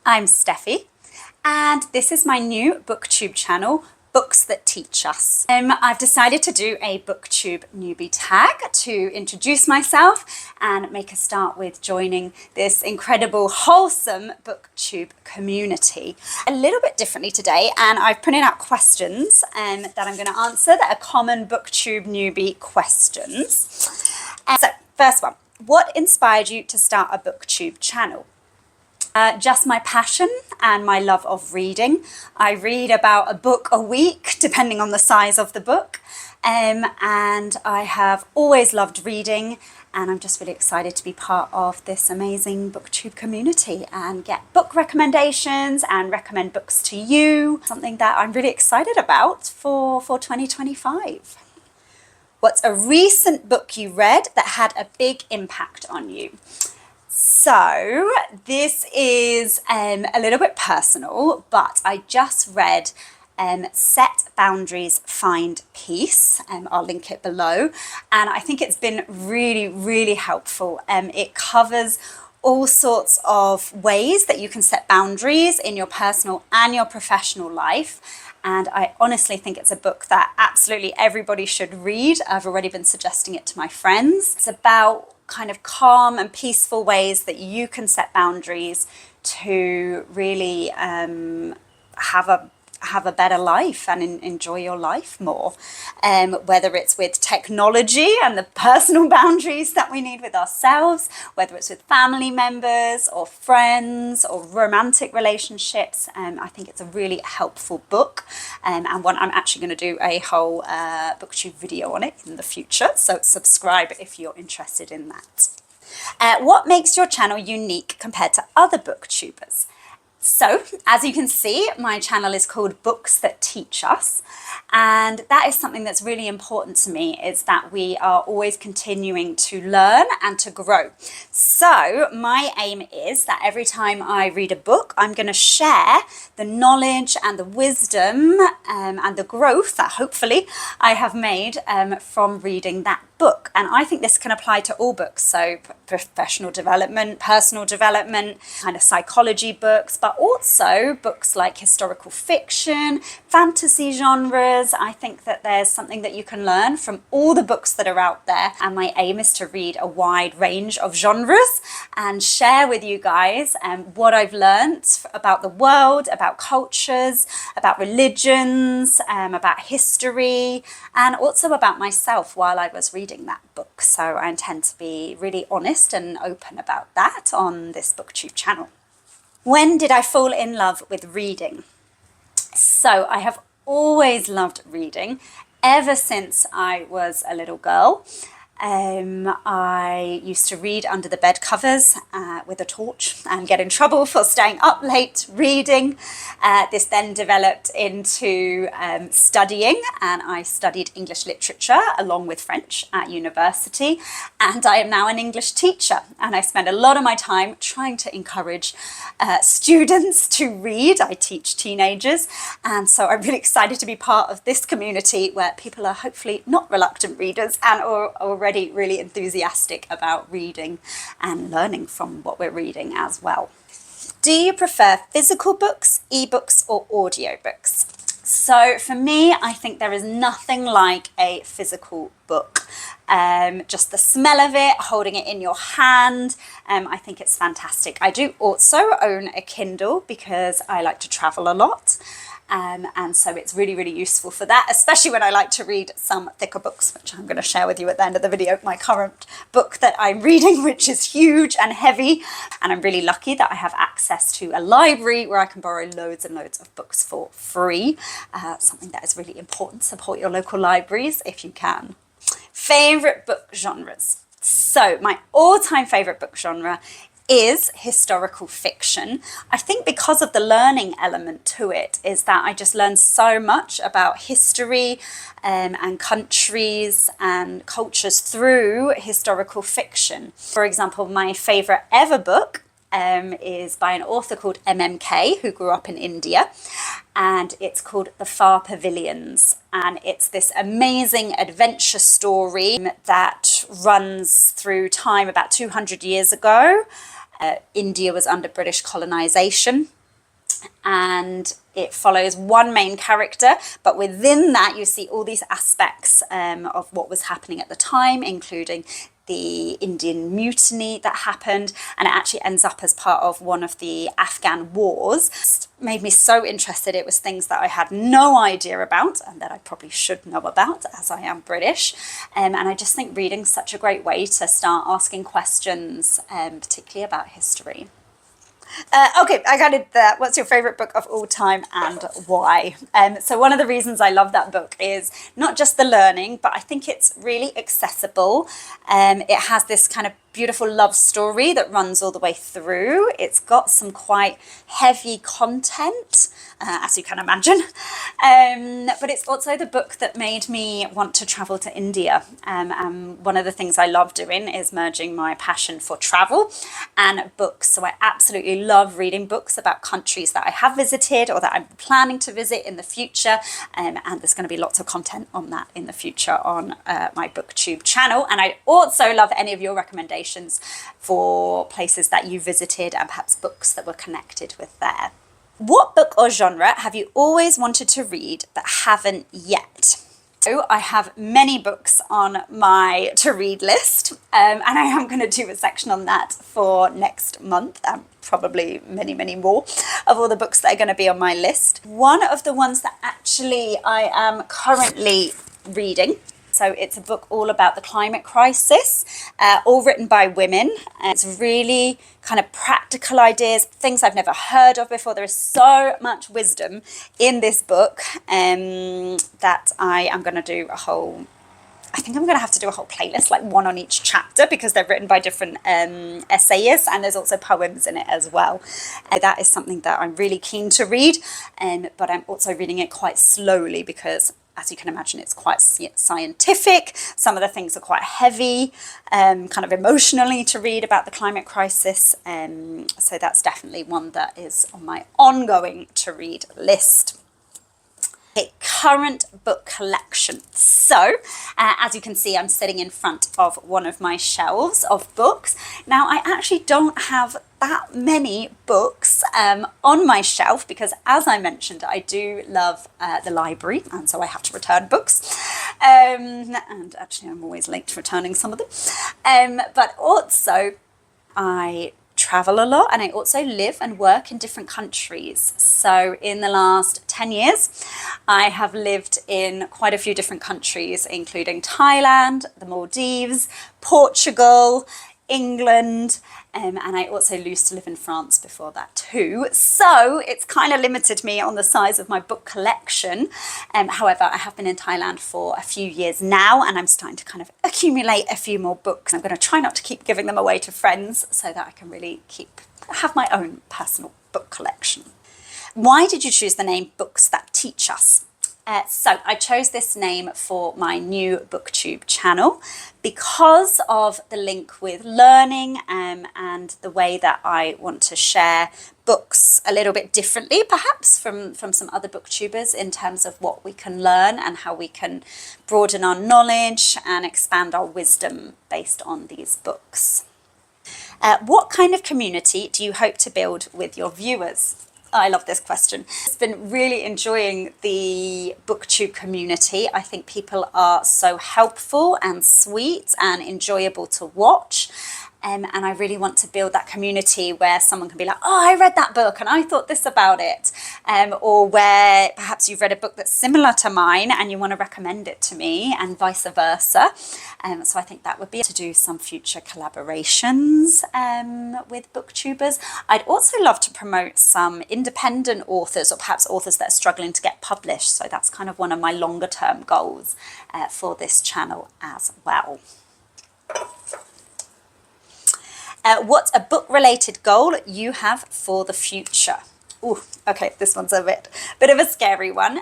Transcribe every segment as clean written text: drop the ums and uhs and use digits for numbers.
I'm Steffi, and this is my new Booktube channel, Books That Teach Us. I've decided to do a Booktube Newbie Tag to introduce myself and make a start with joining this incredible, wholesome Booktube community. A little bit differently today, and I've printed out questions that I'm going to answer that are common Booktube newbie questions. So, first one, what inspired you to start a Booktube channel? Just my passion and my love of reading. I read about a book a week, depending on the size of the book. And I have always loved reading, and I'm just really excited to be part of this amazing Booktube community and get book recommendations and recommend books to you, something that I'm really excited about for 2025. What's a recent book you read that had a big impact on you? So this is a little bit personal, but I just read Set Boundaries, Find Peace. I'll link it below. And I think it's been really, really helpful. It covers all sorts of ways that you can set boundaries in your personal and your professional life. And I honestly think it's a book that absolutely everybody should read. I've already been suggesting it to my friends. It's about kind of calm and peaceful ways that you can set boundaries to really have a better life and enjoy your life more. Whether it's with technology and the personal boundaries that we need with ourselves, whether it's with family members or friends or romantic relationships, I think it's a really helpful book, and one I'm actually going to do a whole Booktube video on it in the future, so subscribe if you're interested in that. What makes your channel unique compared to other booktubers? So, as you can see, my channel is called Books That Teach Us, and that is something that's really important to me, is that we are always continuing to learn and to grow. So, my aim is that every time I read a book, I'm going to share the knowledge and the wisdom and the growth that hopefully I have made from reading that book. And I think this can apply to all books, so professional development, personal development, kind of psychology books, but also books like historical fiction, fantasy genres. I think that there's something that you can learn from all the books that are out there, and my aim is to read a wide range of genres and share with you guys what I've learnt about the world, about cultures, about religions, about history, and also about myself while I was reading that book. So I intend to be really honest and open about that on this Booktube channel. When did I fall in love with reading? So I have always loved reading ever since I was a little girl. I used to read under the bed covers with a torch and get in trouble for staying up late reading. This then developed into studying, and I studied English literature along with French at university, and I am now an English teacher, and I spend a lot of my time trying to encourage students to read. I teach teenagers, and so I'm really excited to be part of this community where people are hopefully not reluctant readers and are already really enthusiastic about reading and learning from what we're reading as well. Do you prefer physical books, ebooks, or audiobooks? So for me, I think there is nothing like a physical book. Just the smell of it, holding it in your hand, I think it's fantastic. I do also own a Kindle because I like to travel a lot. And so it's really, really useful for that, especially when I like to read some thicker books, which I'm going to share with you at the end of the video, my current book that I'm reading, which is huge and heavy. And I'm really lucky that I have access to a library where I can borrow loads and loads of books for free. Something that is really important. Support your local libraries if you can. Favorite book genres. So my all-time favorite book genre is historical fiction. I think because of the learning element to it, is that I just learn so much about history and countries and cultures through historical fiction. For example, my favorite ever book is by an author called MMK, who grew up in India, and it's called The Far Pavilions, and it's this amazing adventure story that runs through time about 200 years ago. India was under British colonization, and it follows one main character, but within that you see all these aspects of what was happening at the time, including the Indian mutiny that happened, and it actually ends up as part of one of the Afghan wars. It made me so interested. It was things that I had no idea about and that I probably should know about, as I am British, and I just think reading's such a great way to start asking questions, particularly about history. Okay, I got it there. What's your favourite book of all time and why? So one of the reasons I love that book is not just the learning, but I think it's really accessible. It has this kind of beautiful love story that runs all the way through. It's got some quite heavy content, as you can imagine. But it's also the book that made me want to travel to India. One of the things I love doing is merging my passion for travel and books. So I absolutely love reading books about countries that I have visited or that I'm planning to visit in the future. And there's going to be lots of content on that in the future on my Booktube channel. And I also love any of your recommendations for places that you visited and perhaps books that were connected with there. What book or genre have you always wanted to read but haven't yet? So I have many books on my to-read list, and I am going to do a section on that for next month, and probably many, many more of all the books that are going to be on my list. One of the ones that actually I am currently reading, so it's a book all about the climate crisis, all written by women. And it's really kind of practical ideas, things I've never heard of before. There is so much wisdom in this book that I am going to do I think I'm going to have to do a whole playlist, like one on each chapter, because they're written by different essayists, and there's also poems in it as well. That is something that I'm really keen to read, but I'm also reading it quite slowly because, as you can imagine, it's quite scientific. Some of the things are quite heavy, kind of emotionally to read about the climate crisis. So that's definitely one that is on my ongoing to read list. Okay, current book collection. So, as you can see, I'm sitting in front of one of my shelves of books. Now, I actually don't have that many books on my shelf because, as I mentioned, I do love the library, and so I have to return books. And actually, I'm always late to returning some of them. But also, I travel a lot, and I also live and work in different countries. So in the last 10 years, I have lived in quite a few different countries, including Thailand, the Maldives, Portugal, England, and I also used to live in France before that too. So it's kind of limited me on the size of my book collection. However, I have been in Thailand for a few years now, and I'm starting to kind of accumulate a few more books. I'm going to try not to keep giving them away to friends so that I can really have my own personal book collection. Why did you choose the name Books That Teach Us? So I chose this name for my new Booktube channel because of the link with learning and the way that I want to share books a little bit differently, perhaps from some other booktubers, in terms of what we can learn and how we can broaden our knowledge and expand our wisdom based on these books. What kind of community do you hope to build with your viewers? I love this question. I've been really enjoying the Booktube community. I think people are so helpful and sweet and enjoyable to watch. And I really want to build that community where someone can be like, oh, I read that book and I thought this about it. Or where perhaps you've read a book that's similar to mine and you want to recommend it to me, and vice versa. So I think that would be to do some future collaborations with booktubers. I'd also love to promote some independent authors, or perhaps authors that are struggling to get published. So that's kind of one of my longer term goals for this channel as well. What's a book-related goal you have for the future? Ooh, okay, this one's a bit of a scary one.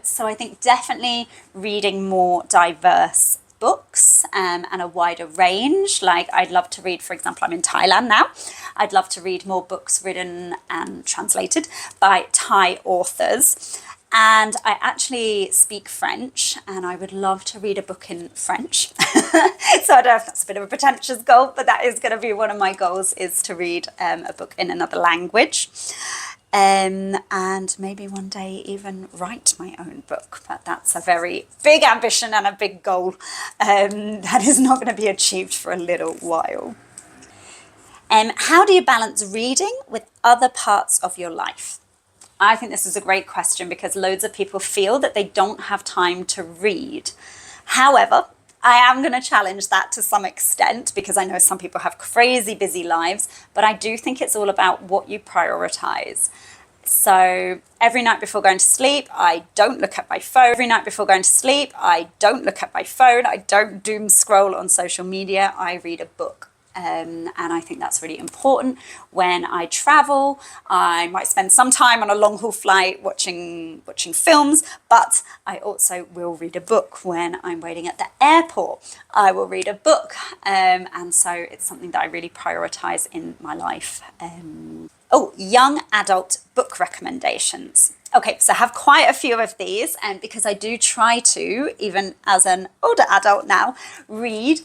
So I think definitely reading more diverse books and a wider range. Like, I'd love to read, for example, I'm in Thailand now. I'd love to read more books written and translated by Thai authors. And I actually speak French, and I would love to read a book in French. So I don't know if that's a bit of a pretentious goal, but that is going to be one of my goals, is to read a book in another language. and maybe one day even write my own book. But that's a very big ambition and a big goal that is not going to be achieved for a little while. How do you balance reading with other parts of your life? I think this is a great question because loads of people feel that they don't have time to read. However, I am going to challenge that to some extent because I know some people have crazy busy lives, but I do think it's all about what you prioritize. So every night before going to sleep, I don't look at my phone. Every night before going to sleep, I don't look at my phone. I don't doom scroll on social media. I read a book. And I think that's really important. When I travel, I might spend some time on a long haul flight watching films, but I also will read a book. When I'm waiting at the airport, I will read a book. And so it's something that I really prioritize in my life. Young adult book recommendations. Okay, so I have quite a few of these, and because I do try to, even as an older adult now, read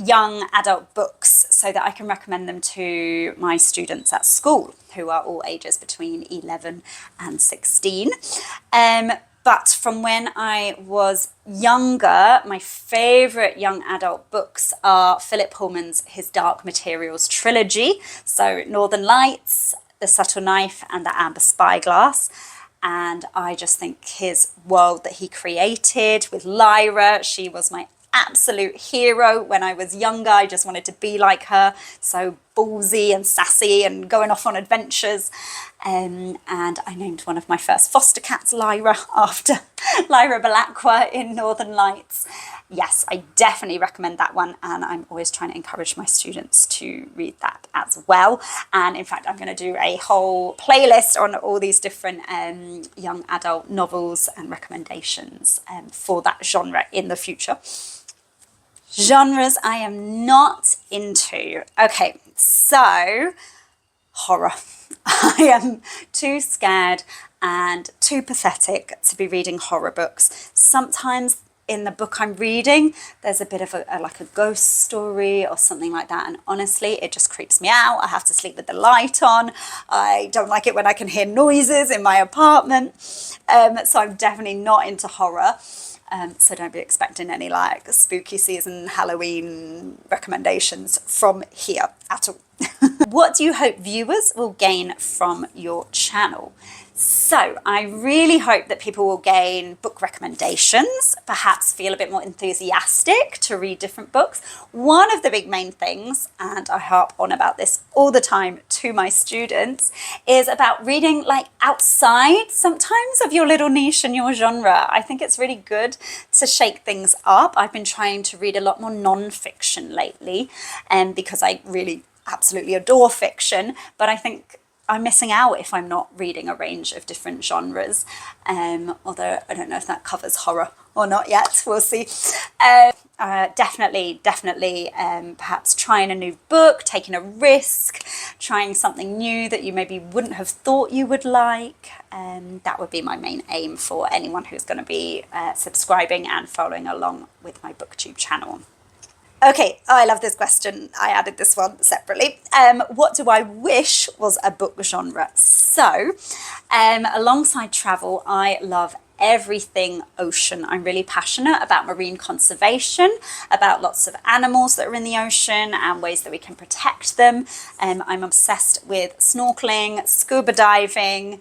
young adult books so that I can recommend them to my students at school, who are all ages between 11 and 16. But from when I was younger, my favourite young adult books are Philip Pullman's His Dark Materials trilogy. So Northern Lights, The Subtle Knife and The Amber Spyglass. And I just think his world that he created with Lyra, she was my absolute hero when I was younger. I just wanted to be like her, so ballsy and sassy and going off on adventures. And I named one of my first foster cats Lyra after Lyra Belacqua in Northern Lights. Yes, I definitely recommend that one, and I'm always trying to encourage my students to read that as well. And in fact, I'm going to do a whole playlist on all these different young adult novels and recommendations for that genre in the future. Genres I am not into. Okay, so horror. I am too scared and too pathetic to be reading horror books. Sometimes in the book I'm reading, there's a bit of like a ghost story or something like that. And honestly, it just creeps me out. I have to sleep with the light on. I don't like it when I can hear noises in my apartment. So I'm definitely not into horror. So don't be expecting any like spooky season Halloween recommendations from here at all. What do you hope viewers will gain from your channel? So I really hope that people will gain book recommendations, perhaps feel a bit more enthusiastic to read different books. One of the big main things, and I harp on about this all the time to my students, is about reading like outside sometimes of your little niche and your genre. I think it's really good to shake things up. I've been trying to read a lot more non-fiction lately, because I really absolutely adore fiction, but I think I'm missing out if I'm not reading a range of different genres, although I don't know if that covers horror or not yet. We'll see. Definitely, perhaps trying a new book, taking a risk, trying something new that you maybe wouldn't have thought you would like. That would be my main aim for anyone who's going to be subscribing and following along with my Booktube channel. Okay, I love this question. I added this one separately. What do I wish was a book genre? So, alongside travel, I love everything ocean. I'm really passionate about marine conservation, about lots of animals that are in the ocean and ways that we can protect them. I'm obsessed with snorkeling, scuba diving,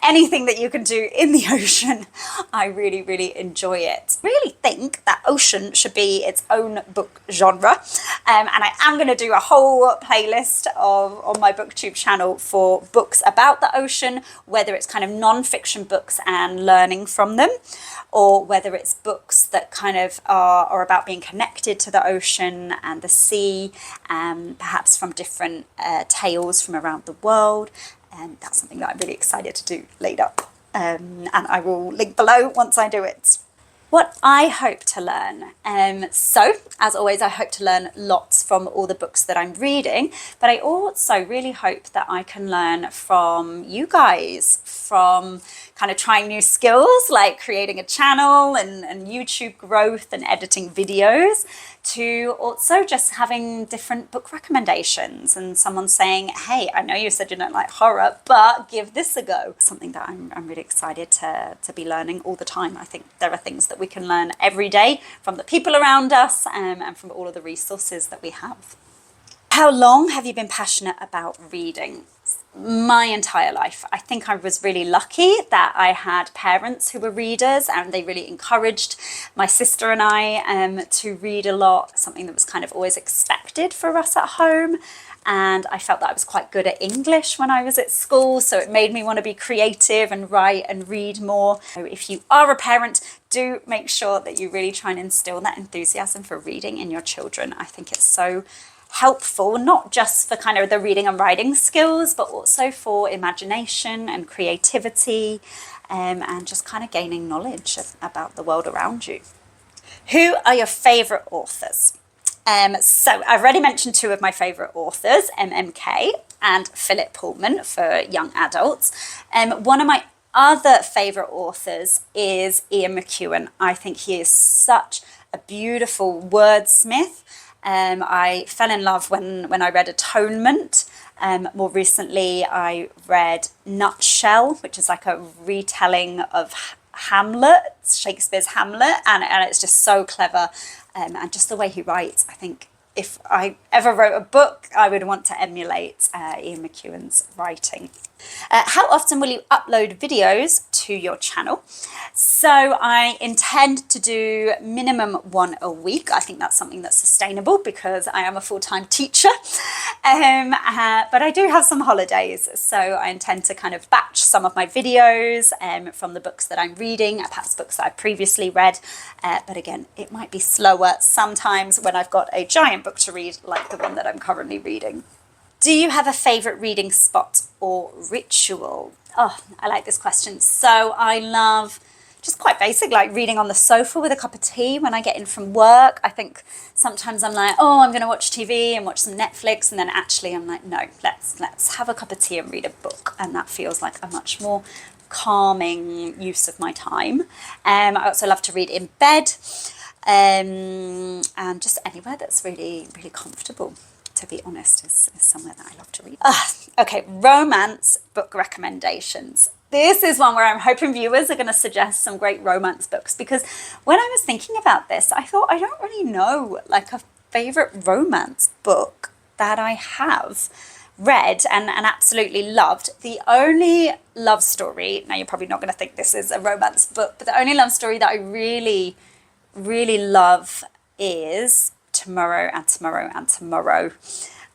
anything that you can do in the ocean. I really, really enjoy it. I really think that ocean should be its own book genre. And I am going to do a whole playlist on my Booktube channel for books about the ocean, whether it's kind of non-fiction books and learning from them, or whether it's books that kind of are about being connected to the ocean and the sea, perhaps from different tales from around the world. And that's something that I'm really excited to do later. And I will link below once I do it. What I hope to learn. So, as always, I hope to learn lots from all the books that I'm reading, but I also really hope that I can learn from you guys, from kind of trying new skills like creating a channel and YouTube growth and editing videos, to also just having different book recommendations and someone saying, hey, I know you said you don't like horror, but give this a go. Something that I'm really excited to be learning all the time. I think there are things that we can learn every day from the people around us and from all of the resources that we have. How long have you been passionate about reading? My entire life. I think I was really lucky that I had parents who were readers, and they really encouraged my sister and I to read a lot, something that was kind of always expected for us at home. And I felt that I was quite good at English when I was at school, so it made me want to be creative and write and read more. So if you are a parent, do make sure that you really try and instill that enthusiasm for reading in your children. I think it's so helpful, not just for kind of the reading and writing skills, but also for imagination and creativity, and just kind of gaining knowledge about the world around you. Who are your favourite authors? So I've already mentioned two of my favourite authors, MMK and Philip Pullman for young adults. One of my other favourite authors is Ian McEwan. I think he is such a beautiful wordsmith. I fell in love when I read Atonement. More recently, I read Nutshell, which is like a retelling of Hamlet, Shakespeare's Hamlet, and it's just so clever, and just the way he writes. I think if I ever wrote a book, I would want to emulate Ian McEwan's writing. How often will you upload videos to your channel? So I intend to do minimum one a week. I think that's something that's sustainable because I am a full-time teacher, but I do have some holidays, so I intend to kind of batch some of my videos from the books that I'm reading, perhaps books that I've previously read, but again, it might be slower sometimes when I've got a giant book to read like the one that I'm currently reading. Do you have a favourite reading spot or ritual? Oh, I like this question. So I love just quite basic, like reading on the sofa with a cup of tea when I get in from work. I think sometimes I'm like, oh, I'm going to watch TV and watch some Netflix, and then actually I'm like, no, let's have a cup of tea and read a book, and that feels like a much more calming use of my time. I also love to read in bed, and just anywhere that's really, really comfortable, to be honest, is somewhere that I love to read. Okay, romance book recommendations. This is one where I'm hoping viewers are going to suggest some great romance books, because when I was thinking about this, I thought I don't really know like a favourite romance book that I have read and absolutely loved. The only love story, now you're probably not going to think this is a romance book, but the only love story that I really, really love is Tomorrow and Tomorrow and Tomorrow.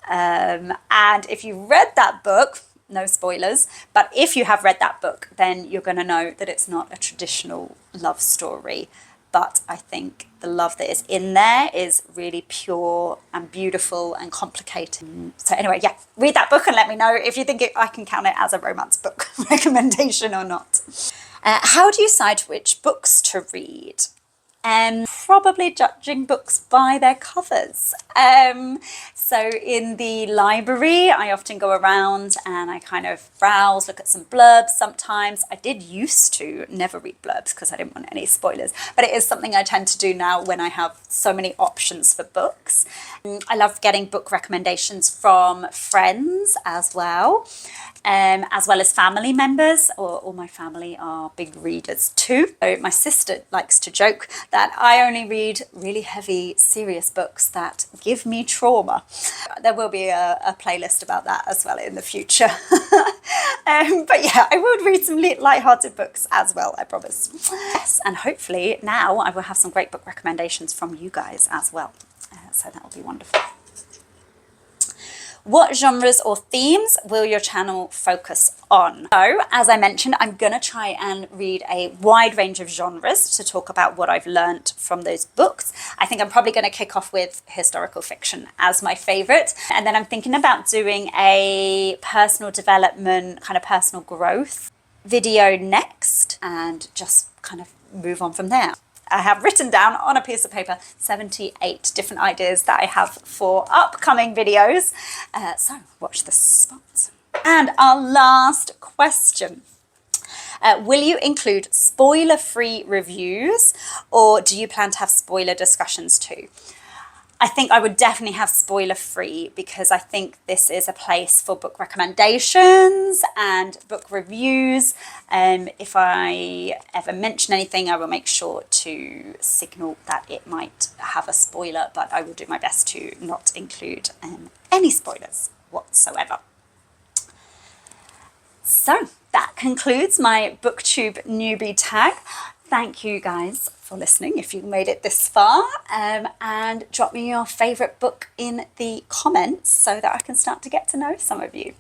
And if you read that book, no spoilers, but if you have read that book, then you're going to know that it's not a traditional love story. But I think the love that is in there is really pure and beautiful and complicated. So anyway, yeah, read that book and let me know if you think I can count it as a romance book recommendation or not. How do you decide which books to read? Probably judging books by their covers. So in the library, I often go around and I kind of browse, look at some blurbs sometimes. I did used to never read blurbs because I didn't want any spoilers, but it is something I tend to do now when I have so many options for books. I love getting book recommendations from friends as well as family members, or all my family are big readers too. So my sister likes to joke that I only read really heavy, serious books that give me trauma. There will be a playlist about that as well in the future. But yeah, I will read some light-hearted books as well, I promise. Yes, and hopefully now I will have some great book recommendations from you guys as well. So that will be wonderful. What genres or themes will your channel focus on? So, as I mentioned, I'm going to try and read a wide range of genres to talk about what I've learnt from those books. I think I'm probably going to kick off with historical fiction as my favourite. And then I'm thinking about doing a personal development, kind of personal growth video next, and just kind of move on from there. I have written down on a piece of paper 78 different ideas that I have for upcoming videos. So watch the spot. And our last question. Will you include spoiler-free reviews, or do you plan to have spoiler discussions too? I think I would definitely have spoiler-free, because I think this is a place for book recommendations and book reviews. If I ever mention anything, I will make sure to signal that it might have a spoiler, but I will do my best to not include any spoilers whatsoever. So that concludes my Booktube Newbie Tag. Thank you guys for listening if you made it this far, and drop me your favourite book in the comments so that I can start to get to know some of you.